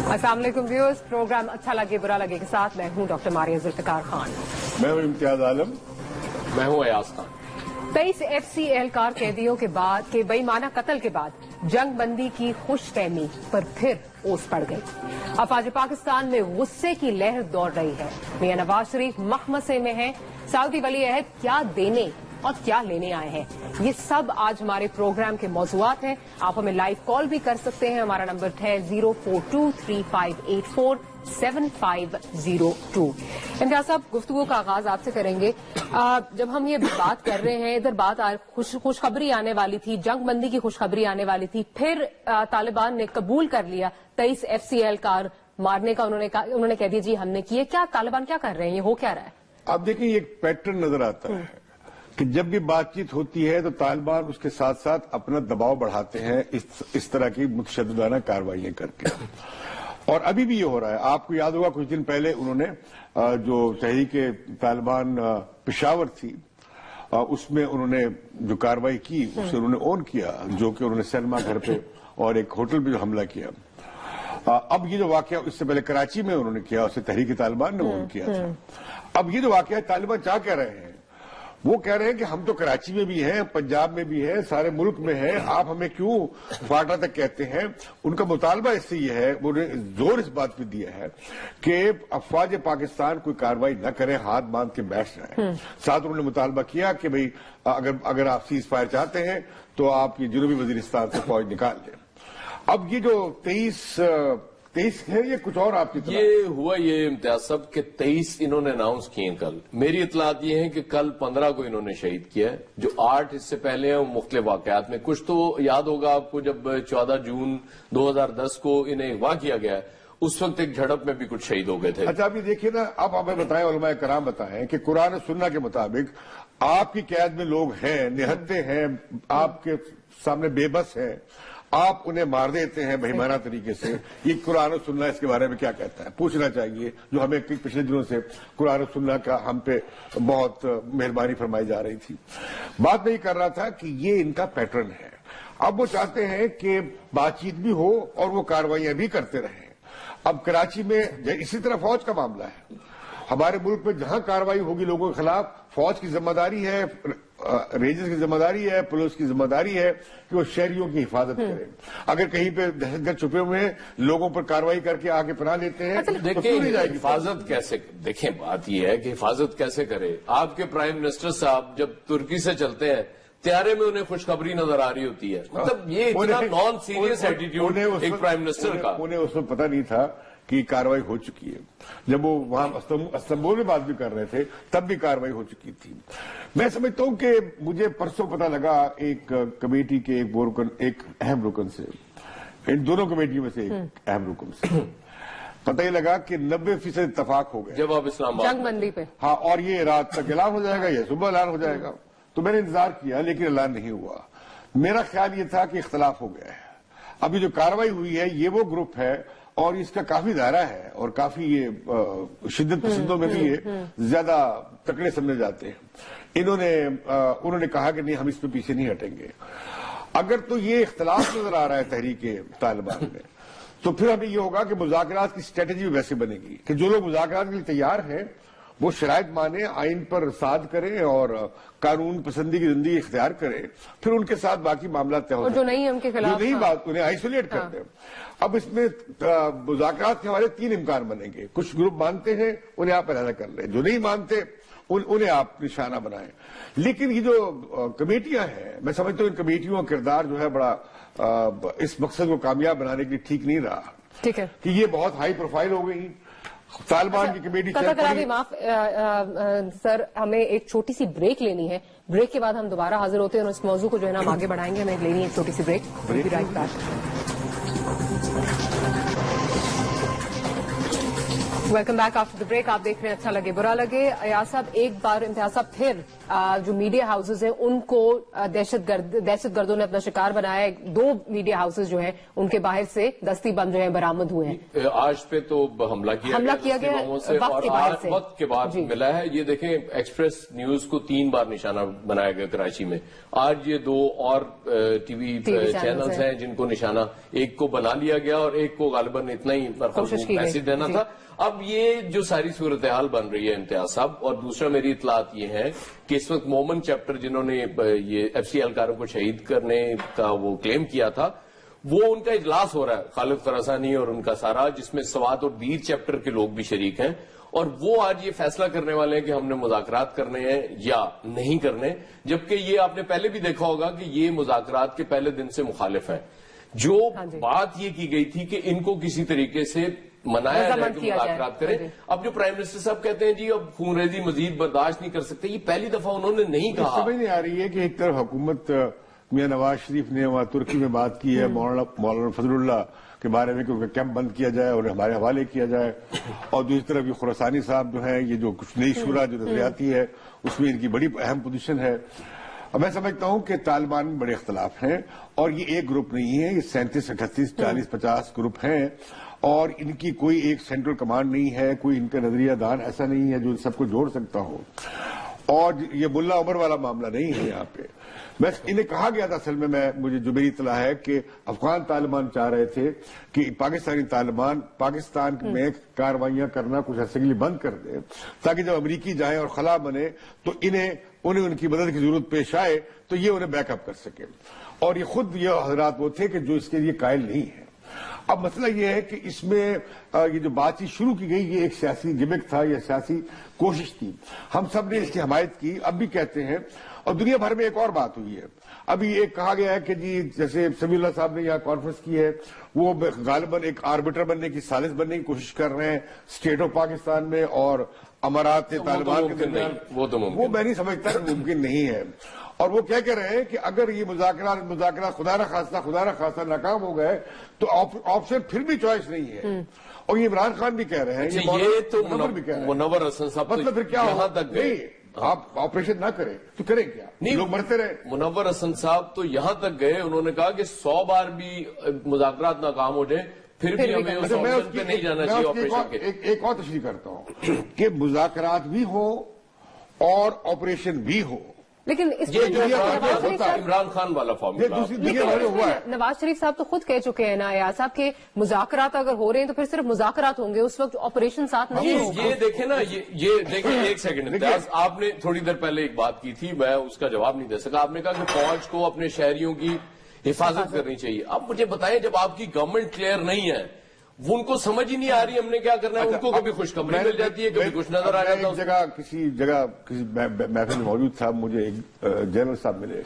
अस्सलाम वालेकुम viewers, programme अच्छा लगे बुरा लगे के साथ मैं हूं डॉक्टर मारिया जुल्फिकार खान। मैं हूं इम्तियाज आलम। मैं हूं अयाज खान। 23 FC एहलकार कैदियों के बेईमाना कत्ल के बाद जंग बंदी की खुशफहमी पर फिर ओस पड़ गई। अफवाज पाकिस्तान में गुस्से की लहर दौड़ रही है। मियां नवाज शरीफ मखमसे में हैं। सऊदी वली अहद क्या देने और क्या लेने आए हैं, ये सब आज हमारे प्रोग्राम के मौजूआत हैं। आप हमें लाइव कॉल भी कर सकते हैं। हमारा नंबर है 0423584752। इम्तियाज साहब, गुफ्तगू का आगाज आपसे करेंगे। जब हम ये बात कर रहे हैं, इधर बात खुशखबरी आने वाली थी, जंग बंदी की खुशखबरी आने वाली थी, फिर तालिबान ने कबूल कर लिया 23 FC एहलकार मारने का। उन्होंने कह दिया जी हमने किए। क्या तालिबान क्या कर रहे हैं, ये हो क्या रहा है? आप देखिए, एक पैटर्न नजर आता है कि जब भी बातचीत होती है तो तालिबान उसके साथ साथ अपना दबाव बढ़ाते हैं इस तरह की मुतशद्दिदाना कार्रवाइयां करके। और अभी भी ये हो रहा है। आपको याद होगा कुछ दिन पहले उन्होंने जो तहरीक तालिबान पेशावर थी उसमें उन्होंने जो कार्रवाई की उसे उन्होंने ऑन किया, जो कि उन्होंने सिनेमा घर पे और एक होटल पे हमला किया। अब ये जो वाकया इससे पहले कराची में उन्होंने किया, उसे तहरीक तालिबान ने ऑन किया था। अब ये जो वाकया तालिबान क्या कह रहे हैं, वो कह रहे हैं कि हम तो कराची में भी हैं, पंजाब में भी हैं, सारे मुल्क में हैं, आप हमें क्यों क्वार्टर तक कहते हैं। उनका मुतालबा इससे ये है, उन्होंने जोर इस बात पे दिया है कि अफवाज पाकिस्तान कोई कार्रवाई न करें, हाथ बांध के बैठ जाए। साथ उन्होंने मुतालबा किया कि भाई अगर आप सीज फायर चाहते हैं तो आप ये जनूबी वजीरिस्तान से फौज निकाल दें। अब ये जो 23 है, ये कुछ और आपकी तरह ये हुआ ये इम्तियाज साहब के 23 इन्होंने अनाउंस किए कल। मेरी इतलात ये है कि कल 15 को इन्होंने शहीद किया है, जो 8 इससे पहले हैं मुख्तलिफ वाकयात में। कुछ तो याद होगा आपको, जब 14 जून 2010 को इन्हें अगवा किया गया, उस वक्त एक झड़प में भी कुछ शहीद हो गए थे। अच्छा, अभी देखिए ना, अब हमें बताएं, उलमाए कराम बताएं कि कुरान और सुन्ना के मुताबिक आपकी कैद में लोग हैं, निहत्ते हैं, आपके सामने बेबस हैं, आप उन्हें मार देते हैं बेईमाना तरीके से। ये कुरान और सुन्ना इसके बारे में क्या कहता है, पूछना चाहिए। जो हमें पिछले दिनों से कुरान और सुन्ना का हम पे बहुत मेहरबानी फरमाई जा रही थी। बात नहीं कर रहा था कि ये इनका पैटर्न है। अब वो चाहते हैं कि बातचीत भी हो और वो कार्रवाइयां भी करते रहें। अब कराची में इसी तरह फौज का मामला है। हमारे मुल्क में जहां कार्रवाई होगी लोगों के खिलाफ, फौज की जिम्मेदारी है, रेंजर्स की जिम्मेदारी है, पुलिस की जिम्मेदारी है कि वो शहरियों की हिफाजत करें। अगर कहीं पे दहशतगर्द छुपे हुए हैं, लोगों पर कार्रवाई करके आगे पनाह लेते हैं तो देखिए हिफाजत कैसे, देखिए बात यह है कि हिफाजत कैसे करे। आपके प्राइम मिनिस्टर साहब जब तुर्की से चलते हैं, त्यारे में उन्हें खुशखबरी नजर आ रही होती है। मतलब ये इतना नॉन सीरियस एटीट्यूड एक प्राइम मिनिस्टर का। उन्हें उसमें पता नहीं था कि कार्रवाई हो चुकी है। जब वो वहां इस्तांबुल में बात भी कर रहे थे तब भी कार्रवाई हो चुकी थी। मैं समझता हूं कि मुझे परसों पता लगा एक कमेटी के एक अहम रुकन से, इन दोनों कमेटियों में से एक अहम रुकन से पता ही लगा कि 90% इत्तेफाक हो गए जब आप इस्लामाबाद जंग बंदी पे। हाँ, और ये रात तक ऐलान हो जाएगा या सुबह ऐलान हो जाएगा। तो मैंने इंतजार किया लेकिन ऐलान नहीं हुआ। मेरा ख्याल ये था कि इख्तलाफ हो गया है। अभी जो कार्रवाई हुई है ये वो ग्रुप है और इसका काफी दायरा है और काफी ये शिद्दत पसंदों में भी ये ज्यादा तकड़े समझे जाते हैं। उन्होंने कहा कि नहीं, हम इस पे पीछे नहीं हटेंगे। अगर तो ये इख्तलाफ नजर आ रहा है तहरीक तालिबान में, तो फिर हमें ये होगा कि मुज़ाकरात की स्ट्रेटेजी भी वैसे बनेगी कि जो लोग मुज़ाकरात के लिए तैयार हैं वो शराइत माने, आइन पर साध करें और कानून पसंदी की जिंदगी इख्तियार करें, फिर उनके साथ बाकी मामला तय हो। और जो नहीं है उनके खिलाफ, जो नहीं बात, उन्हें आइसोलेट कर दें। अब इसमें मुज़ाकरात के हमारे 3 इम्कान बनेंगे। कुछ ग्रुप मानते हैं, उन्हें आप अलग कर लें। जो नहीं मानते उन्हें आप निशाना बनाएं। लेकिन ये जो कमेटियां हैं, मैं समझता हूं इन कमेटियों का किरदार जो है बड़ा इस मकसद को कामयाब बनाने के लिए ठीक नहीं रहा। ठीक है कि ये बहुत हाई प्रोफाइल हो गई। तालिबान की कमेटी माफ सर, हमें एक छोटी सी ब्रेक लेनी है। ब्रेक के बाद हम दोबारा हाजिर होते हैं और इस मौजू को जो है ना हम आगे बढ़ाएंगे। हमें लेनी है एक छोटी सी break. Right back. Welcome back after the break. आप देख रहे हैं अच्छा लगे बुरा लगे। अयाज साहब, एक बार इम्तियाज साहब फिर जो मीडिया हाउसेज हैं उनको दहशत गर्दों ने अपना शिकार बनाया है। 2 मीडिया हाउसेज जो हैं उनके बाहर से दस्ती बम जो है बरामद हुए हैं। आज पे तो हमला किया गया वक्त के बाद मिला है। ये देखें, एक्सप्रेस न्यूज को 3 बार निशाना बनाया गया कराची में। आज ये 2 और टीवी चैनल्स हैं जिनको निशाना, एक को बना लिया गया और एक को गालिबन इतना ही मैसेज देना था। अब ये जो सारी सूरत हाल बन रही है इम्तियाज साहब, और दूसरा मेरी इतलात ये है कि इस वक्त मोमन चैप्टर जिन्होंने ये FC एहलकारों को शहीद करने का वो क्लेम किया था, वो उनका इजलास हो रहा है, खालिद खरासानी और उनका सारा, जिसमें सवात और बीर चैप्टर के लोग भी शरीक हैं। और वो आज ये फैसला करने वाले हैं कि हमने मुज़ाकरात करने हैं या नहीं करने, जबकि ये आपने पहले भी देखा होगा कि ये मुज़ाकरात के पहले दिन से मुखालिफ है। जो बात ये की गई थी कि इनको किसी तरीके से मनाया जाए कि मुलाकात करें। अब जो प्राइम मिनिस्टर साहब कहते हैं जी अब खूनरेजी मजीद बर्दाश्त नहीं कर सकते, ये पहली दफा उन्होंने नहीं कहा। समझ नहीं आ रही है कि एक तरफ हुकूमत मियां नवाज शरीफ ने वहां तुर्की में बात की है मौलाना फजलुल्लाह के बारे में कि उनका कैंप बंद किया जाए और हमारे हवाले किया जाए, और दूसरी तरफ ये खुरासानी साहब जो है, ये जो कुछ नई शुरा जो नजर आती है उसमें इनकी बड़ी अहम पोजीशन है। अब मैं समझता हूं कि तालिबान में बड़े इख्तलाफ हैं और ये एक ग्रुप नहीं है, ये 37, 38, 40, 50 ग्रुप हैं और इनकी कोई एक सेंट्रल कमांड नहीं है, कोई इनका नजरिया दान ऐसा नहीं है जो सबको जोड़ सकता हो। और ये मुल्ला उमर वाला मामला नहीं है यहाँ पे। मैं इन्हें कहा गया था असल में, मुझे जो मेरी इतला है कि अफगान तालिबान चाह रहे थे कि पाकिस्तानी तालिबान पाकिस्तान में कार्रवाइयां करना कुछ अर्से के लिए बंद कर दे, ताकि जब अमरीकी जाए और खला बने तो उन्हें उनकी मदद की जरूरत पेश आए तो ये उन्हें बैकअप कर सके। और ये खुद ये हजरात वो थे कि जो इसके लिए कायल नहीं है। अब मसला ये है कि इसमें ये जो बातचीत शुरू की गई ये एक सियासी गिमिक था, यह सियासी कोशिश थी, हम सब ने इसकी हमायत की, अब भी कहते हैं। और दुनिया भर में एक और बात हुई है, अभी एक कहा गया है कि जी जैसे समीउल्लाह साहब ने यहाँ कॉन्फ्रेंस की है, वो गालिबन एक आर्बिटर बनने की साजिश बनने की कोशिश कर रहे हैं स्टेट ऑफ पाकिस्तान में और अमारात तालिबान के दरमियान। वो मैं नहीं समझता कि मुमकिन नहीं है। और वो क्या कह रहे हैं कि अगर ये मुज़ाकरा खुदा न खास्ता नाकाम हो गए तो ऑप्शन फिर भी चॉइस नहीं है। और ये इमरान खान भी कह रहे हैं, ये तो मुनव्वर हसन साहब, मतलब फिर क्या यहाँ तक गए, आप ऑपरेशन ना करें तो करें क्या, नहीं लोग मरते रहे। मुनव्वर हसन साहब तो यहां तक गए, उन्होंने कहा कि 100 बार भी मुज़ाकरात नाकाम हो जाए फिर भी हमें उस ऑप्शन पे नहीं जाना चाहिए ऑपरेशन के। एक और तशरीह करता हूं कि मुज़ाकरात भी हो और ऑपरेशन भी हो, लेकिन इस इमरान खान वाला फॉर्मूला हुआ है। नवाज शरीफ साहब तो खुद कह चुके हैं ना यार साहब के मुज़ाकरात अगर हो रहे हैं तो फिर सिर्फ मुज़ाकरात होंगे, उस वक्त ऑपरेशन साथ नहीं होगा। ये देखें ना, ये देखें, एक सेकंड, आपने थोड़ी देर पहले एक बात की थी, मैं उसका जवाब नहीं दे सका। आपने कहा कि फौज को अपने शहरियों की हिफाजत करनी चाहिए। अब मुझे बताएं, जब आपकी गवर्नमेंट क्लियर नहीं है, वो उनको समझ ही नहीं आ रही हमने क्या करना है। उनको कभी खुशखबरी मिल जाती है, कभी कुछ नजर आ जाता है। किसी महफिल में मौजूद था, मुझे एक जनरल साहब मिले,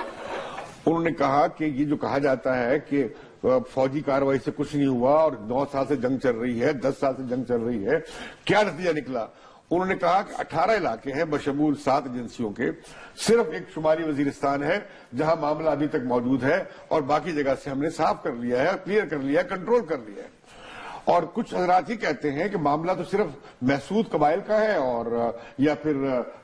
उन्होंने कहा कि ये जो कहा जाता है कि फौजी कार्रवाई से कुछ नहीं हुआ और 9 साल से जंग चल रही है, 10 साल से जंग चल रही है, क्या नतीजा निकला। उन्होंने कहा कि 18 इलाके हैं बशमूल 7 एजेंसियों के, सिर्फ एक शुमाली वजीरिस्तान है जहां मामला अभी तक मौजूद है और बाकी जगह से हमने साफ कर लिया है, क्लियर कर लिया है, कंट्रोल कर लिया है। और कुछ हजरात ही कहते हैं कि मामला तो सिर्फ महसूद कबाइल का है और या फिर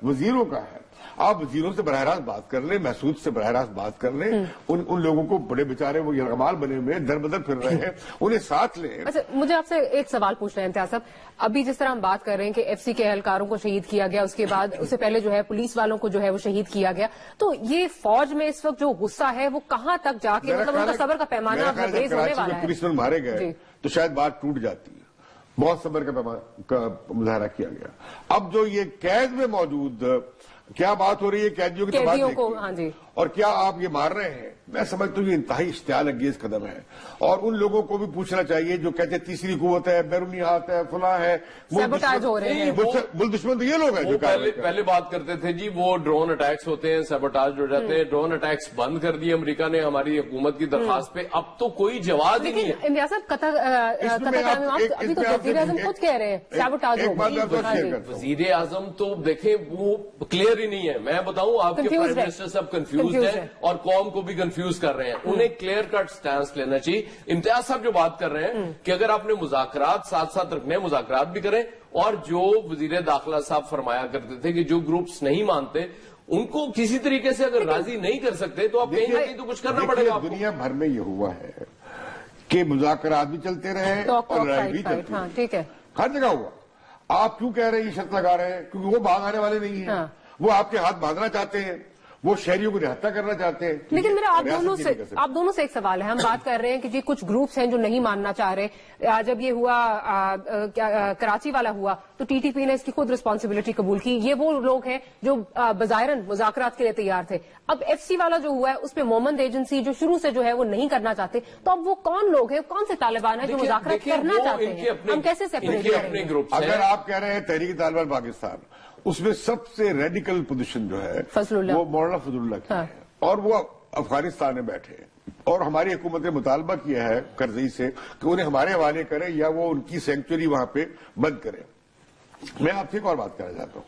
वजीरों का है। आप वजीरों से बरह रास्त बात कर लें, महसूद से बरह रास्त बात कर लें, उन लोगों को बड़े बेचारे वो यरगमाल बने हुए दर बदर फिर रहे हैं, उन्हें साथ लें। अच्छा, मुझे आपसे एक सवाल पूछना है इम्तियाज साहब, अभी जिस तरह हम बात कर रहे हैं कि FC के एहलकारों को शहीद किया गया, उसके बाद उससे पहले जो है पुलिस वालों को जो है वो शहीद किया गया, तो ये फौज में इस वक्त जो गुस्सा है वो कहां तक जाके, मतलब उनका सब्र का पैमाना तेज होने वाला है। पुलिसमैन मारे गए तो शायद बात टूट जाती है, बहुत सब्र का मुजाहरा किया गया। अब जो ये कैद में मौजूद क्या बात हो रही है, कैदियों की कैदियों को, हाँ जी, और क्या आप ये मार रहे हैं, मैं समझता हूँ ये इंतहाई इश्तियाल अंगेज कदम है। और उन लोगों को भी पूछना चाहिए जो कहते हैं तीसरी कुव्वत है, बैरूनी हाथ है, फला है, सैबोटाज हो रहे हैं। मुल्क दुश्मन तो ये लोग हैं जो पहले बात करते थे जी वो ड्रोन अटैक्स होते हैं, सैबोटाज हो जाते हैं। ड्रोन अटैक्स बंद कर दिए अमेरिका ने हमारी हुकूमत की दरखास्त पे, अब तो कोई जवाब ही नहीं है। इम्तियाज साहब, अभी तो वजीर आजम खुद कह रहे हैं सैबोटाज हो गई। वजीर आजम तो देखें वो क्लियर ही नहीं है। मैं बताऊं, आपके प्राइम मिनिस्टर सब कंफ्यूज है और कौम को भी कंफ्यूज कर रहे हैं। उन्हें क्लियर कट स्टैंस लेना चाहिए। इम्तियाज साहब जो बात कर रहे हैं कि अगर आपने मुज़ाकरात साथ साथ रखने, मुज़ाकरात भी करें, और जो वजीर दाखिला साहब फरमाया करते थे कि जो ग्रुप्स नहीं मानते ان کو کسی طریقے سے اگر راضی نہیں کر سکتے تو آپ کہیں نہ کہیں تو کچھ کرنا پڑے گا آپ کو۔ دنیا بھر میں یہ ہوا ہے کہ مذاکرات بھی چلتے رہے اور لڑائی بھی چلتی ہاں ٹھیک ہے، ہر جگہ ہوا۔ آپ کیوں کہہ رہے ہیں یہ شرط لگا رہے ہیں؟ کیونکہ وہ بھاگ آنے والے نہیں ہیں، وہ آپ کے ہاتھ باندھنا چاہتے ہیں، وہ شہریوں کو رہتا کرنا چاہتے ہیں۔ لیکن میرا آپ دونوں سے ایک سوال ہے، ہم بات کر رہے ہیں کہ جی کچھ گروپس ہیں جو نہیں ماننا چاہ رہے۔ جب یہ ہوا کراچی والا ہوا تو ٹی ٹی پی نے اس کی خود رسپانسبلٹی قبول کی، یہ وہ لوگ ہیں جو بظاہراً مذاکرات کے لیے تیار تھے۔ اب ایف سی والا جو ہوا ہے اس پہ مومند ایجنسی جو شروع سے جو ہے وہ نہیں کرنا چاہتے، تو اب وہ کون لوگ ہیں، کون سے طالبان ہیں جو مذاکرات کرنا چاہتے ہیں؟ ہم کیسے سیپریٹ کریں گے؟ اگر آپ کہہ رہے ہیں تحریک طالبان پاکستان، اس میں سب سے ریڈیکل پوزیشن جو ہے وہ مولانا فضل اللہ کی ہے، اور وہ افغانستان میں بیٹھے ہیں، اور ہماری حکومت نے مطالبہ کیا ہے کرزئی سے کہ انہیں ہمارے حوالے کرے یا وہ ان کی سینکچوری وہاں پہ بند کرے۔ میں آپ سے ایک اور بات کرنا چاہتا ہوں،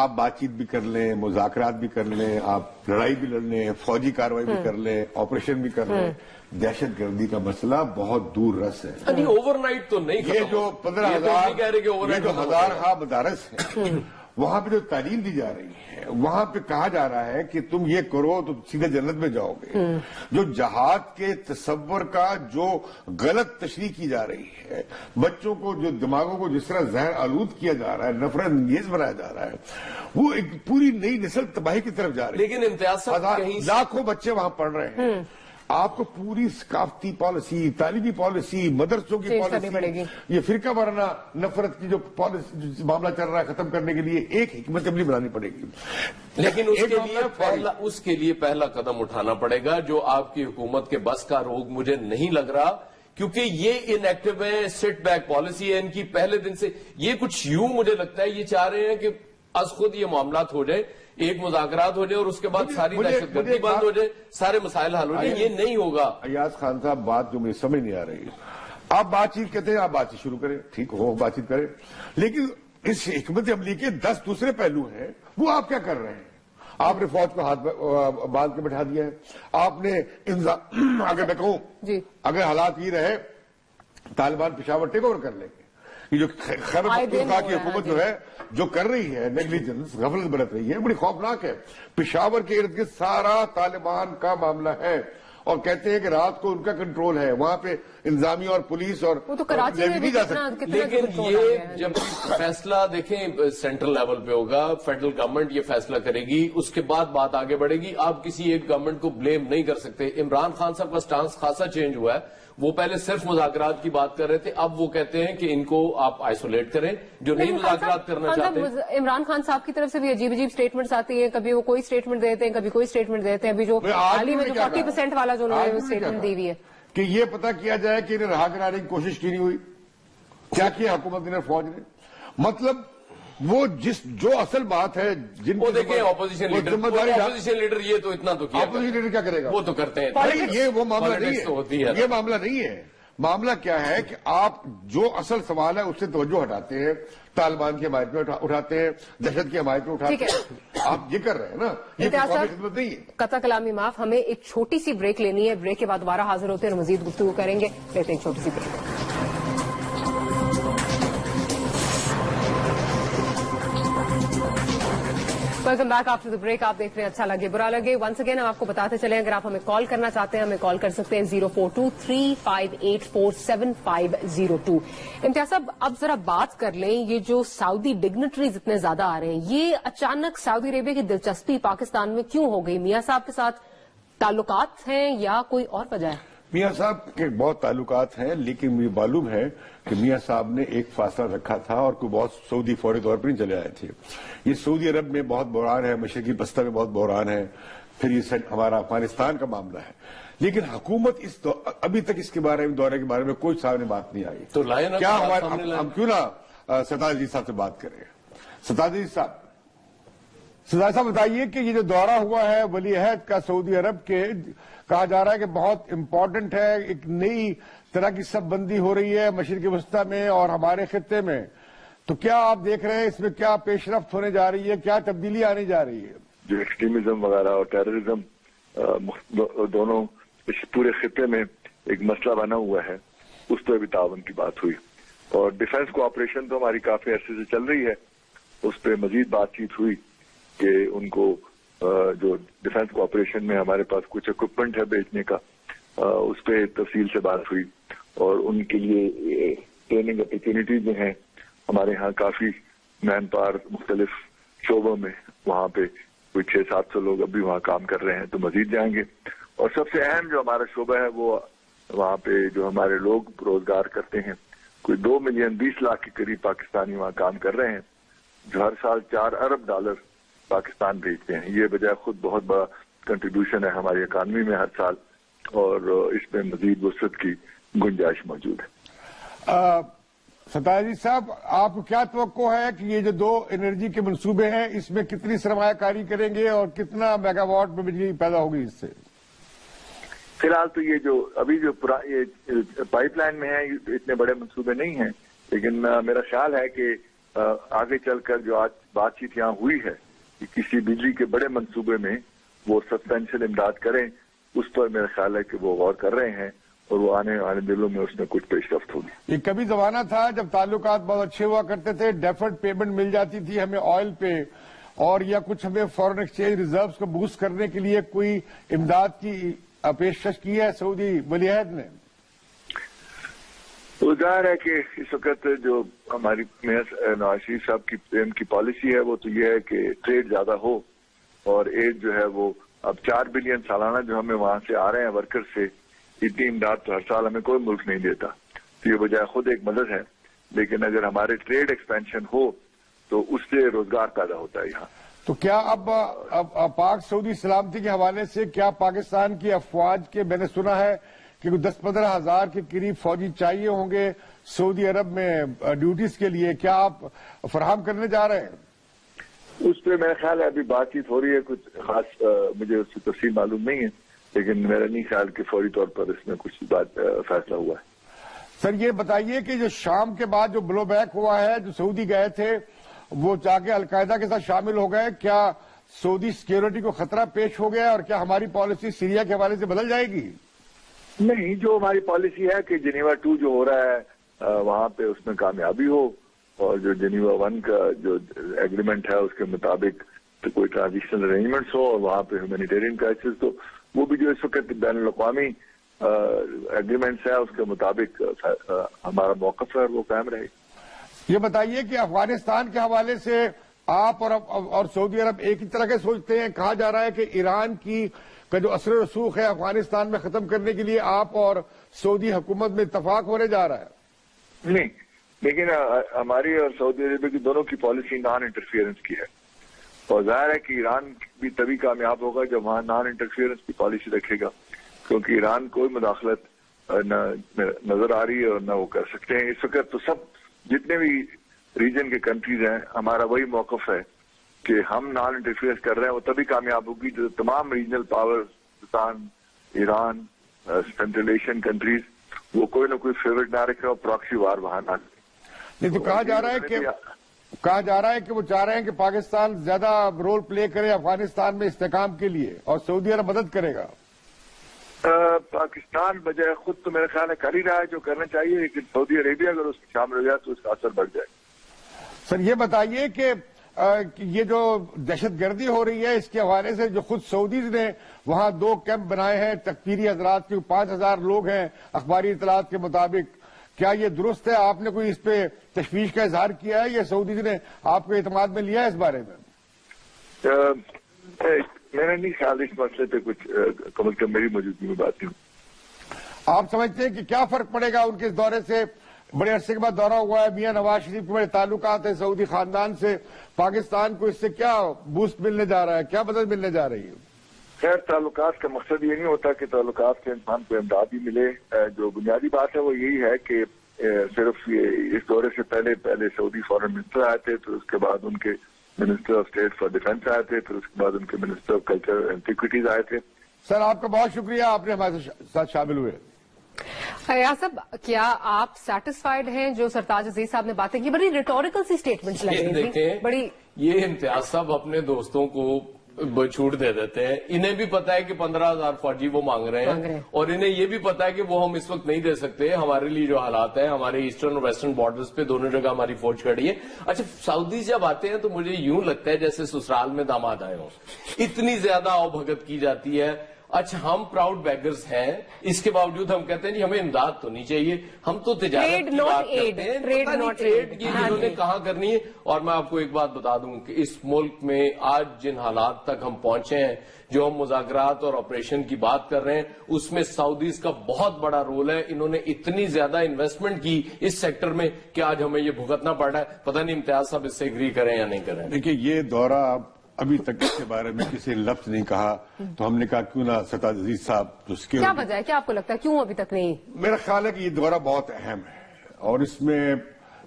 آپ بات چیت بھی کر لیں، مذاکرات بھی کر لیں، آپ لڑائی بھی لڑ لیں، فوجی کارروائی بھی کر لیں، آپریشن بھی کر لیں، دہشت گردی کا مسئلہ بہت دور رس ہے۔ اوور نائٹ تو نہیں، یہ جو 15,000 مدارس ہیں وہاں پہ جو تعلیم دی جا رہی ہے، وہاں پہ کہا جا رہا ہے کہ تم یہ کرو تو سیدھے جنت میں جاؤ گے۔ جو جہاد کے تصور کا جو غلط تشریح کی جا رہی ہے، بچوں کو جو دماغوں کو جس طرح زہر آلود کیا جا رہا ہے، نفرت انگیز بنایا جا رہا ہے، وہ ایک پوری نئی نسل تباہی کی طرف جا رہی ہے۔ لیکن امتیاز صاحب لاکھوں بچے وہاں پڑھ رہے ہیں، آپ کو پوری ثقافتی پالیسی، تعلیمی پالیسی، مدرسوں کی پالیسی، یہ فرقہ وارانہ نفرت کی جو پالیسی معاملہ چل رہا ہے ختم کرنے کے لیے ایک حکمت عملی بنانی پڑے گی۔ لیکن اس کے لیے پہلا قدم اٹھانا پڑے گا جو آپ کی حکومت کے بس کا روگ مجھے نہیں لگ رہا، کیونکہ یہ ان ایکٹیو ہے، سٹ بیک پالیسی ہے ان کی پہلے دن سے۔ یہ کچھ یوں مجھے لگتا ہے یہ چاہ رہے ہیں کہ از خود یہ معاملات ہو جائے، ایک مذاکرات ہو جائے اور اس کے بعد ساری دہشت گردی بند ہو جائے، سارے مسائل حل ہو جائے۔ یہ نہیں ہوگا۔ ایاز خان صاحب، بات جو مجھے سمجھ نہیں آ رہی ہے، آپ بات چیت کہتے ہیں، آپ بات چیت شروع کریں، ٹھیک ہو، بات چیت کریں، لیکن اس حکمت عملی کے 10 دوسرے پہلو ہیں، وہ آپ کیا کر رہے ہیں؟ آپ نے فوج کو ہاتھ باندھ کے بٹھا دیا ہے، آپ نے اگر میں کہوں اگر حالات یہ رہے طالبان پشاور ٹیک اوور کر لیں گے، یہ جو خیبر پختونخوا کی حکومت جو ہے جو کر رہی ہے نیگلیجنس، غفلت برت رہی ہے، بڑی خوفناک ہے۔ پشاور کے ارد گرد سارا طالبان کا معاملہ ہے، اور کہتے ہیں کہ رات کو ان کا کنٹرول ہے، وہاں پہ انتظامیہ اور پولیس اور نیوی بھی جا سکتے۔ لیکن یہ جب فیصلہ دیکھیں سینٹرل لیول پہ ہوگا، فیڈرل گورنمنٹ یہ فیصلہ کرے گی، اس کے بعد بات آگے بڑھے گی۔ آپ کسی ایک گورنمنٹ کو بلیم نہیں کر سکتے۔ عمران خان صاحب کا سٹانس خاصا چینج ہوا ہے، وہ پہلے صرف مذاکرات کی بات کر رہے تھے، اب وہ کہتے ہیں کہ ان کو آپ آئسولیٹ کریں جو نہیں مذاکرات کرنا چاہتے ہیں۔ عمران خان صاحب کی طرف سے بھی عجیب سٹیٹمنٹس آتی ہیں، کبھی وہ کوئی سٹیٹمنٹ دیتے ہیں، کبھی کوئی سٹیٹمنٹ دیتے ہیں۔ ابھی جو حال ہی میں جو 40% والا جو انہوں نے سٹیٹمنٹ دی ہوئی ہے کہ یہ پتا کیا جائے کہ انہیں رہا کرانے کی کوشش کی نہیں ہوئی، کیا کیا حکومت نے، فوج نے، مطلب وہ جو اصل بات ہے جن کو دیکھیں اپوزیشن لیڈر یہ تو اتنا تو کیا، اپوزیشن لیڈر کیا کرے گا، وہ تو کرتے ہیں۔ یہ وہ معاملہ نہیں ہے، یہ معاملہ نہیں ہے۔ معاملہ کیا ہے کہ آپ جو اصل سوال ہے اس سے توجہ ہٹاتے ہیں، طالبان کی حمایت میں اٹھاتے ہیں، دہشت کی حمایت میں اٹھاتے ہیں، آپ یہ کر رہے ہیں نا، یہ قومی خدمت نہیں ہے۔ قطع کلامی معاف، ہمیں ایک چھوٹی سی بریک لینی ہے، بریک کے بعد دوبارہ حاضر ہوتے ہیں اور مزید گفتگو کریں گے، لیتے ہیں ایک چھوٹی سی break. Welcome back after the break. آپ دیکھ رہے ہیں اچھا لگے برا لگے، ونس اگین ہم آپ کو بتاتے چلیں، اگر آپ ہمیں کال کرنا چاہتے ہیں ہمیں کال کر سکتے ہیں 0423584750 امتیاز صاحب، اب ذرا بات کر لیں، یہ جو سعودی ڈگنیٹریز اتنے زیادہ آ رہے ہیں، یہ اچانک سعودی عربیہ کی دلچسپی پاکستان میں کیوں ہو گئی؟ میاں صاحب کے ساتھ تعلقات ہیں یا کوئی اور وجہ ہے؟ میاں صاحب کے بہت تعلقات ہیں، لیکن مجھے معلوم ہے کہ میاں صاحب نے ایک فاصلہ رکھا تھا اور کوئی بہت سعودی فوری طور پر نہیں چلے آئے تھے۔ یہ سعودی عرب میں بہت بحران ہے، مشرقی بستر میں بہت بحران ہے، پھر یہ ہمارا افغانستان کا معاملہ ہے، لیکن حکومت ابھی تک اس کے بارے میں، دورے کے بارے میں کوئی سامنے بات نہیں آئی۔ تو کیا ہم کیوں نہ ستار جی صاحب سے بات کریں؟ ستار جی صاحب بتائیے کہ یہ جو دورہ ہوا ہے ولی عہد کا سعودی عرب کے، کہا جا رہا ہے کہ بہت امپورٹنٹ ہے، ایک نئی طرح کی سب بندی ہو رہی ہے مشرقی وسطی میں اور ہمارے خطے میں، تو کیا آپ دیکھ رہے ہیں اس میں کیا پیش رفت ہونے جا رہی ہے، کیا تبدیلی آنے جا رہی ہے؟ جو ایکسٹریمزم وغیرہ اور ٹیررزم دونوں اس پورے خطے میں ایک مسئلہ بنا ہوا ہے، اس پہ بھی تعاون کی بات ہوئی، اور ڈیفنس کوآپریشن تو ہماری کافی عرصے سے چل رہی ہے، اس پہ مزید بات چیت ہوئی کہ ان کو जो डिफेंस कोऑपरेशन में हमारे पास कुछ इक्विपमेंट है बेचने का, उस पर तफसील से बात हुई और उनके लिए ट्रेनिंग अपॉर्चुनिटीज जो हैं हमारे यहाँ काफी मैन पावर मुख्तलिफ शोबों में, वहाँ पे कोई 600-700 लोग अभी वहाँ काम कर रहे हैं, तो मजीद जाएंगे। और सबसे अहम जो हमारा शोबा है वो वहाँ पे जो हमारे लोग रोजगार करते हैं, कोई 2 मिलियन 20 लाख के करीब पाकिस्तानी वहाँ काम कर रहे हैं, जो हर साल $4 अरब पाकिस्तान भेजते हैं। ये बजाय खुद बहुत बड़ा कंट्रीब्यूशन है हमारी इकानमी में हर साल, और इसमें मजीद वसअत की गुंजाइश मौजूद है। सतार जी साहब, आपको क्या तवक्को है कि ये जो 2 एनर्जी के मंसूबे हैं इसमें कितनी सरमायाकारी करेंगे और कितना मेगावाट में बिजली पैदा होगी इससे? फिलहाल तो ये जो अभी जो ये पाइपलाइन में है इतने बड़े मंसूबे नहीं हैं, लेकिन मेरा ख्याल है कि आगे चलकर जो आज बातचीत यहाँ हुई है कि किसी बिजली के बड़े मंसूबे में वो सब्सटेंशियल इमदाद करें, उस पर मेरा ख्याल है कि वो गौर कर रहे हैं और वो आने वाले दिनों में उसमें कुछ पेशरफ्त होगी। ये कभी जमाना था जब ताल्लुकात बहुत अच्छे हुआ करते थे, डेफर्ड पेमेंट मिल जाती थी हमें ऑयल पे, और या कुछ हमें फॉरेन एक्सचेंज रिजर्व्स को बूस्ट करने के लिए कोई इमदाद की पेशकश की है सऊदी वलीअहद ने? तो जाहिर है कि इस वक्त जो हमारी मेयर नवाज शरीफ साहब की पॉलिसी है वो तो ये है कि ट्रेड ज्यादा हो, और एड जो है वो अब 4 बिलियन सालाना जो हमें वहां से आ रहे हैं वर्कर से, इतनी इमदाद तो हर साल हमें कोई मुल्क नहीं देता, तो ये बजाय खुद एक मदद है। लेकिन अगर हमारे ट्रेड एक्सपेंशन हो तो उससे रोजगार पैदा होता है यहाँ। तो क्या अब पाक सऊदी सलामती के हवाले से क्या पाकिस्तान की अफवाज के, मैंने सुना है कि 10-15 हजार के करीब फौजी चाहिए होंगे सऊदी अरब में ड्यूटीज के लिए, क्या आप फराहम करने जा रहे हैं? उस पर मेरा ख्याल है अभी बातचीत हो रही है, कुछ खास मुझे उसकी तफसील मालूम नहीं है, लेकिन मेरा नहीं ख्याल कि फौरी तौर पर इसमें कुछ बात फैसला हुआ है। सर ये बताइए कि जो शाम के बाद जो ब्लो बैक हुआ है, जो सऊदी गए थे वो जाके अलकायदा के साथ शामिल हो गए, क्या सऊदी सिक्योरिटी को खतरा पेश हो गया और क्या हमारी पॉलिसी सीरिया के हवाले से बदल जाएगी? नहीं, जो हमारी पॉलिसी है कि जेनेवा 2 जो हो रहा है वहां पे उसमें कामयाबी हो, और जो जेनेवा 1 का जो एग्रीमेंट है उसके मुताबिक तो कोई ट्रांजिशनल अरेंजमेंट्स हो और वहां पे ह्यूमैनिटेरियन क्राइसिस, तो वो भी जो इस वक्त बैनुल अक़वामी एग्रीमेंट्स है उसके मुताबिक हमारा मौक़िफ़ है वो कायम रहे। ये बताइए कि अफगानिस्तान के हवाले से आप और सऊदी अरब एक ही तरह के सोचते हैं? कहा जा रहा है कि ईरान का जो असर रसूख है अफगानिस्तान में खत्म करने के लिए आप और सऊदी हुकूमत में इत्तफाक होने जा रहा है। नहीं, लेकिन हमारी और सऊदी अरब की दोनों की पॉलिसी नॉन इंटरफियरेंस की है, और जाहिर है कि ईरान भी तभी कामयाब होगा जब वहां नॉन इंटरफियरेंस की पॉलिसी रखेगा, क्योंकि ईरान कोई मुदाखलत न नजर आ रही है और न वो कर सकते हैं। इस वक्त तो सब जितने भी रीजन के कंट्रीज हैं हमारा वही मौक़िफ़ है कि हम नॉन इंटरफियरेंस कर रहे हैं, वो तभी कामयाब होगी जो तमाम regional power, Pakistan, Iran, central Asian countries वो कोई ना कोई फेवरेट ना रखे और प्रॉक्सी वार वहां ना। नहीं तो कहा जा रहा है कि वो चाह रहे हैं कि पाकिस्तान ज्यादा रोल प्ले करे अफगानिस्तान में इस्तेकाम के लिए और सऊदी अरब मदद करेगा। पाकिस्तान बजाय खुद तो मेरा ख्याल है कर ही रहा है जो करना चाहिए, लेकिन सऊदी अरेबिया अगर उसमें शामिल हो जाए तो उसका असर बढ़ जाए। सर ये बताइए कि ये जो दहशतगर्दी हो रही है इसके हवाले से जो खुद सऊदीज ने वहां 2 कैंप बनाए हैं तकफीरी हजरात के, 5000 लोग हैं अखबारी इतलात के मुताबिक, क्या ये दुरुस्त है? आपने कोई इस पे तशवीश का इजहार किया है या सऊदीज ने आपको एतमाद में लिया है इस बारे में? मैंने नहीं ख्याल इस मसले पे कुछ कम अज कम मेरी मौजूदगी में बात नहीं। आप समझते हैं कि क्या फर्क पड़ेगा उनके इस दौरे से? बड़े अरसे के बाद दौरा हुआ है, मियां नवाज शरीफ के बड़े ताल्लुकात है सऊदी खानदान से, पाकिस्तान को इससे क्या बूस्ट मिलने जा रहा है, क्या मदद मिलने जा रही है? खैर ताल्लुकात का मकसद ये नहीं होता कि ताल्लुकात से इंसान को इमदाद ही मिले। जो बुनियादी बात है वो यही है कि सिर्फ ये इस दौरे से पहले सऊदी फॉरेन मिनिस्टर आए थे, फिर उसके बाद उनके minister of state for defence आए थे, फिर उसके बाद उनके मिनिस्टर ऑफ कल्चर एंटीक्विटीज आए थे। सर आपका बहुत शुक्रिया, आपने हमारे साथ शामिल हुए। फयाज साहब, क्या आप सेटिस्फाइड हैं जो सरताज अजीज साहब ने बातें की? बड़ी रिटोरिकल सी स्टेटमेंट्स लग रही थी, बड़ी। ये इम्तियाज साहब अपने दोस्तों को چھوٹ دے دیتے ہیں. انہیں بھی پتا ہے کہ 15,000 فوجی وہ مانگ رہے ہیں اور انہیں یہ بھی پتا ہے کہ وہ ہم اس وقت نہیں دے سکتے. ہمارے لیے جو حالات ہیں ہمارے ایسٹرن اور ویسٹرن بارڈرز پہ دونوں جگہ ہماری فوج کھڑی ہے. اچھا سعودی جب آتے ہیں تو مجھے یوں لگتا ہے جیسے سسرال میں داماد آئے ہوں. اتنی زیادہ آؤ بھگت کی جاتی ہے. اچھا ہم پراؤڈ بیگرز ہیں, اس کے باوجود ہم کہتے ہیں جی ہمیں امداد تو نہیں چاہیے, ہم تو تجارت کی بات کرتے ہیں, ٹریڈ کی انہوں نے کہاں کرنی ہے. اور میں آپ کو ایک بات بتا دوں کہ اس ملک میں آج جن حالات تک ہم پہنچے ہیں, جو ہم مذاکرات اور آپریشن کی بات کر رہے ہیں, اس میں سعودیز کا بہت بڑا رول ہے. انہوں نے اتنی زیادہ انویسٹمنٹ کی اس سیکٹر میں کہ آج ہمیں یہ بھگتنا پڑ رہا ہے. پتہ نہیں امتیاز صاحب اس سے ایگری کریں یا نہیں کریں. دیکھیے یہ دورہ ابھی تک اس کے بارے میں کسی لفظ نہیں کہا, تو ہم نے کہا کیوں نہ سطح عزیز صاحب جو کیا وجہ ہے, کیا آپ کو لگتا ہے کیوں ابھی تک نہیں؟ میرا خیال ہے کہ یہ دورہ بہت اہم ہے اور اس میں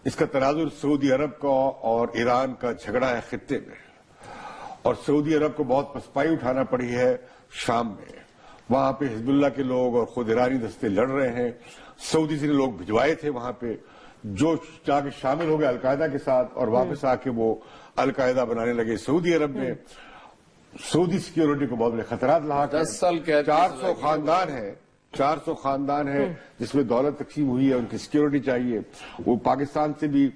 اس کا تناظر سعودی عرب کا اور ایران کا جھگڑا ہے خطے میں, اور سعودی عرب کو بہت پسپائی اٹھانا پڑی ہے شام میں. وہاں پہ حزب اللہ کے لوگ اور خود ایرانی دستے لڑ رہے ہیں. سعودی سے لوگ بھجوائے تھے وہاں پہ, جو جا کے شامل ہو گئے القاعدہ کے ساتھ اور واپس آ کے وہ القاعدہ بنانے لگے. سعودی عرب میں سعودی سیکیورٹی کو بہت بڑے خطرات لاحق ہیں. 10 سال قید 400 خاندان ہیں, 400 خاندان ہیں جس میں دولت تقسیم ہوئی ہے, ان کی سیکیورٹی چاہیے. وہ پاکستان سے بھی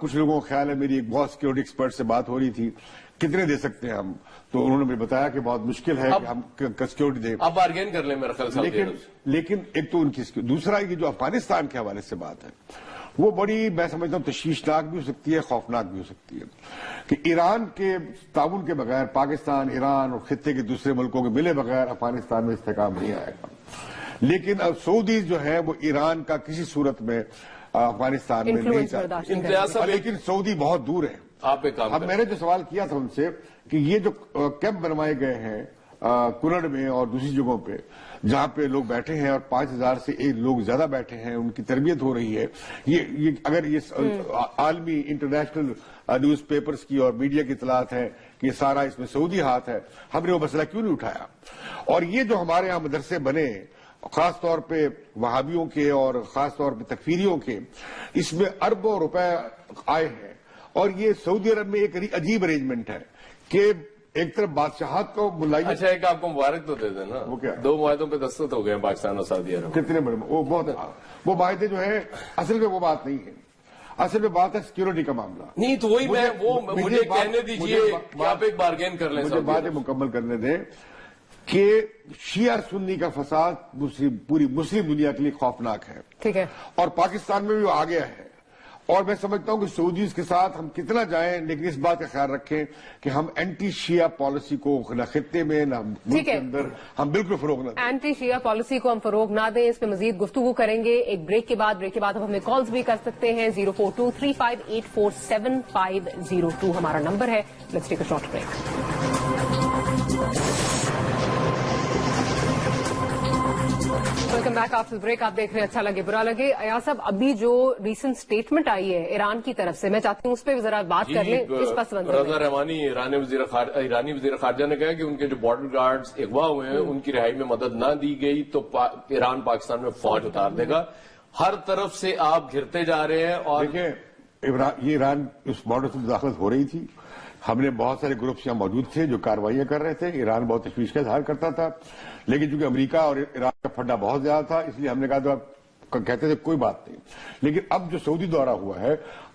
کچھ لوگوں کا خیال ہے, میری ایک بہت سیکیورٹی ایکسپرٹ سے بات ہو رہی تھی, کتنے دے سکتے ہیں ہم, تو انہوں نے مجھے بتایا کہ بہت مشکل ہے کہ ہم سیکیورٹی دیں. آپ بارگین کر لیں میرا خیال. لیکن ایک تو ان کی دوسرا یہ جو افغانستان کے حوالے سے بات ہے وہ بڑی میں سمجھتا ہوں تشویشناک بھی ہو سکتی ہے, خوفناک بھی ہو سکتی ہے کہ ایران کے تعاون کے بغیر پاکستان, ایران اور خطے کے دوسرے ملکوں کے ملے بغیر افغانستان میں استحکام نہیں آئے گا. لیکن اب سعودیز جو ہے وہ ایران کا کسی صورت میں افغانستان میں نہیں چاہتے, لیکن سعودی بہت دور ہے. آپ ایک کام اب میں نے جو سوال کیا تھا ان سے کہ یہ جو کیمپ بنوائے گئے ہیں کنڑ میں اور دوسری جگہوں پہ جہاں پہ لوگ بیٹھے ہیں اور 5,000 سے ایک لوگ زیادہ بیٹھے ہیں, ان کی تربیت ہو رہی ہے, یہ اگر یہ عالمی انٹرنیشنل نیوز پیپرز کی اور میڈیا کی اطلاعات ہے کہ یہ سارا اس میں سعودی ہاتھ ہے, ہم نے وہ مسئلہ کیوں نہیں اٹھایا؟ اور یہ جو ہمارے یہاں مدرسے بنے خاص طور پہ وہابیوں کے اور خاص طور پہ تکفیریوں کے, اس میں اربوں روپے آئے ہیں. اور یہ سعودی عرب میں ایک عجیب ارینجمنٹ ہے کہ ایک طرف بادشاہت کو ملائم. اچھا ایک آپ کو مبارک تو دے دیں نا, وہ کیا 2 معاہدوں پہ دستخط ہو گئے ہیں پاکستان اور سعودی عرب. کتنے بڑے وہ معاہدے جو ہیں اصل میں وہ بات نہیں ہے, اصل میں بات ہے سیکیورٹی کا معاملہ. نہیں تو وہی مجھے کہنے دیجئے کہ آپ ایک بارگین کر لیں. مجھے باتیں مکمل کرنے دیں کہ شیعہ سنی کا فساد پوری مسلم دنیا کے لیے خوفناک ہے. ٹھیک ہے, اور پاکستان میں بھی وہ آ گیا ہے. اور میں سمجھتا ہوں کہ سعودیز کے ساتھ ہم کتنا جائیں, لیکن اس بات کا خیال رکھیں کہ ہم اینٹی شیعہ پالیسی کو نہ خطے میں نہ ملک کے اندر ہم بالکل فروغ نہ دیں. اینٹی شیعہ پالیسی کو ہم فروغ نہ دیں, اس پہ مزید گفتگو کریں گے ایک بریک کے بعد. بریک کے بعد ہم ہمیں کالز بھی کر سکتے ہیں, 04235847502 ہمارا نمبر ہے. Let's take a short break. Welcome back after break. آپ دیکھ رہے ہیں اچھا لگے برا لگے. ایاز صاحب ابھی جو ریسنٹ اسٹیٹمنٹ آئی ہے ایران کی طرف سے, میں چاہتی ہوں اس پہ ذرا بات کر لیں. اس پس منظر رضا رحمانی ایرانی وزیر خارجہ نے کہا کہ ان کے جو بارڈر گارڈز اغوا ہوئے ہیں ان کی رہائی میں مدد نہ دی گئی تو ایران پاکستان میں فوج اتار دے گا. ہر طرف سے آپ گھرتے جا رہے ہیں. اور دیکھیں یہ ایران اس بارڈر سے مداخلت ہو رہی تھی, ہم نے بہت سارے گروپس یہاں موجود تھے جو کارروائیاں کر رہے تھے. ایران بہت تشویش کا اظہار کرتا تھا, لیکن چونکہ امریکہ اور ایران کا پھڈا بہت زیادہ تھا اس لیے ہم نے کہا تو کہتے تھے کوئی بات نہیں. لیکن اب جو سعودی دورہ ہوا ہے,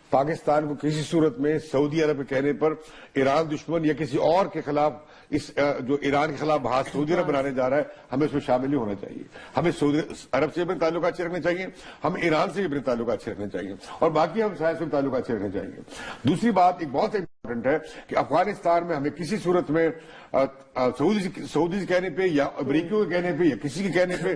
پاکستان کو کسی صورت میں سعودی عرب کے کہنے پر ایران دشمن یا کسی اور کے خلاف اس جو ایران کے خلاف بحث سعودی عرب بنانے جا رہا ہے, ہمیں اس میں شامل نہیں ہونا چاہیے. ہمیں سعودی عرب سے اپنے تعلقات اچھے رکھنے چاہیے, ہم ایران سے بھی اپنے تعلقات اچھے رکھنے چاہیے, اور باقی ہم سائے سے بھی تعلقات اچھے رکھنے چاہیے. دوسری بات ایک بہت امپورٹنٹ ہے کہ افغانستان میں ہمیں کسی صورت میں سعودی کے کہنے پہ یا امریکیوں کے کہنے پہ یا کسی کے کہنے پہ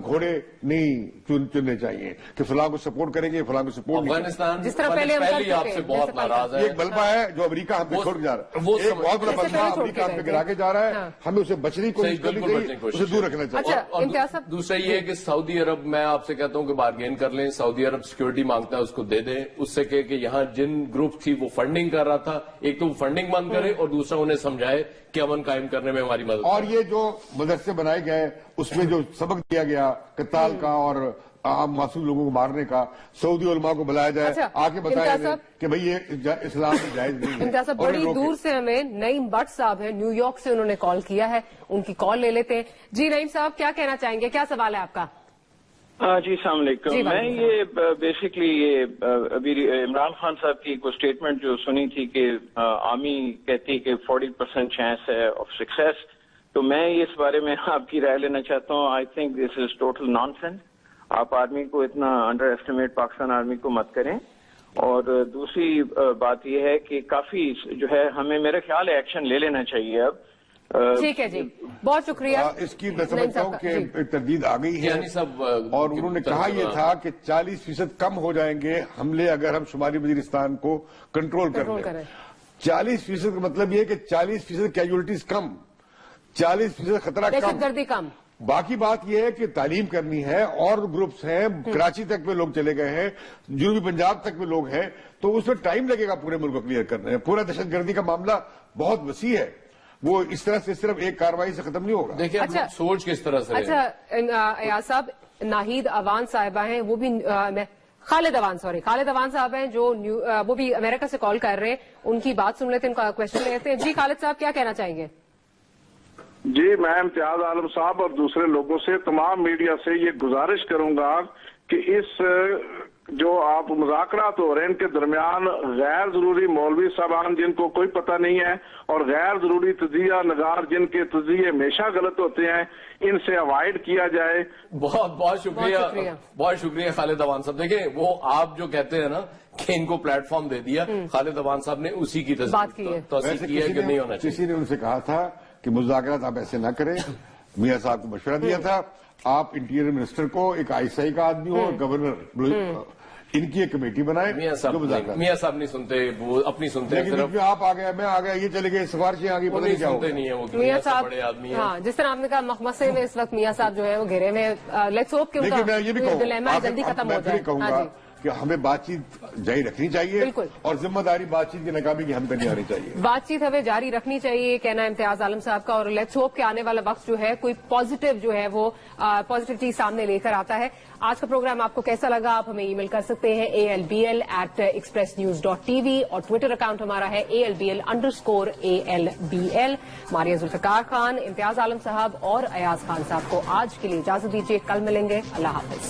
گھوڑے نہیں چننے چاہیے کہ فلاں کو سپورٹ کریں گے, فلاں کو سپورٹ نہیں. افغانستان جس طرح پہلے آپ سے بہت ناراض ہے. ایک بلبہ ہے جو امریکہ ہم پہ چھوڑ کے جا رہا ہے, ایک بہت بڑا بلبہ امریکہ ہم پہ گرا کے جا رہا ہے, ہمیں اسے بچنے کی کوشش کرنی چاہیے, اسے دور رکھنا چاہیے. اچھا دوسرا یہ ہے کہ سعودی عرب, میں آپ سے کہتا ہوں کہ بارگین کر لیں. سعودی عرب سیکورٹی مانگتا ہے اس کو دے دیں. اس سے کہ یہاں جن گروپ تھی وہ فنڈنگ کر رہا تھا, ایک تو وہ فنڈنگ بند کرے اور دوسرا انہیں سمجھائے کہ امن قائم کرنے میں ہماری مدد. اور یہ جو مدرسے بنائے گئے اس میں جو سبق دیا گیا قتال کا اور عام معصوم لوگوں کو مارنے کا، سعودی علماء کو بلایا جائے، اچھا، آ کے بتایا امتیاز جائے صاحب، کہ بھئی یہ اسلام میں جائز نہیں ہے. امتیاز صاحب، اور بڑی روکے. دور سے ہمیں نعیم بٹ صاحب ہیں، نیو یارک سے انہوں نے کال کیا ہے، ان کی کال لے لیتے ہیں. جی نعیم صاحب، کیا کہنا چاہیں گے، کیا سوال ہے آپ کا؟ جی السلام علیکم. جی، میں یہ بیسکلی یہ ابھی عمران خان صاحب کی کوئی اسٹیٹمنٹ جو سنی تھی کہ آرمی کہتی کہ 40% چانس ہے آف سکسیس، تو میں اس بارے میں آپ کی رائے لینا چاہتا ہوں. I think this is total naan sense. آپ آرمی کو اتنا انڈر ایسٹیمیٹ پاکستان آرمی کو مت کریں. اور دوسری بات یہ ہے کہ کافی جو ہے ہمیں میرا خیال ہے ایکشن لے لینا چاہیے اب. ٹھیک ہے جی، بہت شکریہ. اس کی میں سمجھتا ہوں کہ تردید آ گئی ہے، یعنی سب اور انہوں نے کہا یہ تھا کہ 40% کم ہو جائیں گے حملے اگر ہم شمالی وزیرستان کو کنٹرول کر لیں. 40% کا مطلب یہ کہ 40% کیجولٹیز کم، 40% خطرہ کم، دہشت گردی کم. باقی بات یہ ہے کہ تعلیم کرنی ہے، اور گروپس ہیں، کراچی تک میں لوگ چلے گئے ہیں، جنوبی پنجاب تک میں لوگ ہیں، تو اس میں ٹائم لگے گا پورے ملک کو کلیئر کرنے. پورا دہشت گردی کا معاملہ بہت وسیع ہے، وہ اس طرح سے صرف ایک کارروائی سے ختم نہیں ہوگا. دیکھیں اچھا، سوچ کس طرح سے. اچھا ایاز صاحب، ناہید اوان صاحبہ ہیں، وہ بھی خالد اوان صاحب ہیں جو وہ بھی امریکہ سے کال کر رہے ہیں، ان کی بات سن لیتے ہیں، ان کا کوشچن لیتے ہیں. جی خالد صاحب، کیا کہنا چاہیں گے؟ جی، میں امتیاز عالم صاحب اور دوسرے لوگوں سے، تمام میڈیا سے یہ گزارش کروں گا کہ اس جو آپ مذاکرات ہو رہے ہیں ان کے درمیان غیر ضروری مولوی صاحبان جن کو کوئی پتہ نہیں ہے اور غیر ضروری تجزیہ نگار جن کے تجزیے ہمیشہ غلط ہوتے ہیں، ان سے اوائڈ کیا جائے. بہت بہت شکریہ، بہت شکریہ خالد اوان صاحب. دیکھیں وہ آپ جو کہتے ہیں نا کہ ان کو پلیٹ فارم دے دیا، خالد اوان صاحب نے اسی کی تصدیق کی ہے کہ نہیں ہونا چاہیے. کسی نے ان سے کہا تھا کہ مذاکرات آپ ایسے نہ کریں. میاں صاحب کو مشورہ دیا تھا آپ انٹیریئر منسٹر کو ایک آئی کا آدمی ہو، گورنر، ان کی ایک کمیٹی بنائے. میاں صاحب نہیں سنتے، وہ اپنی سنتے ہیں. لیکن آپ آ گئے، میں آ گیا، یہ چلے گئے، سفارشیں آ گئی، پتہ نہیں کیا ہوگا. نہیں ہے وہ میاں صاحب بڑے آدمی ہیں. ہاں، جس طرح آپ نے کہا مخمصے میں اس وقت میاں صاحب جو ہے وہ گھرے میں، لیٹس ہوپ کہ لیکن میں یہ بھی ڈیلیما جلدی ختم ہو جائے. کہوں گا کہ ہمیں بات چیت جاری رکھنی چاہیے، اور ذمہ داری بات چیت کی ناکامی کی ہم پہ نہیں آنی چاہیے. بات چیت ہمیں جاری رکھنی چاہیے، کہنا امتیاز عالم صاحب کا. اور لیٹس ہوپ کہ آنے والا وقت جو ہے کوئی پازیٹیو جو ہے وہ پازیٹیو چیز سامنے لے کر آتا ہے. آج کا پروگرام آپ کو کیسا لگا؟ آپ ہمیں ای میل کر سکتے ہیں ALBL@expressnews.tv، اور ٹویٹر اکاؤنٹ ہمارا ہے ALBL_ALBL. ماریہ ذوالفقار خان، امتیاز عالم صاحب اور ایاز خان صاحب کو آج کے لیے اجازت دیجیے. کل ملیں گے. اللہ حافظ.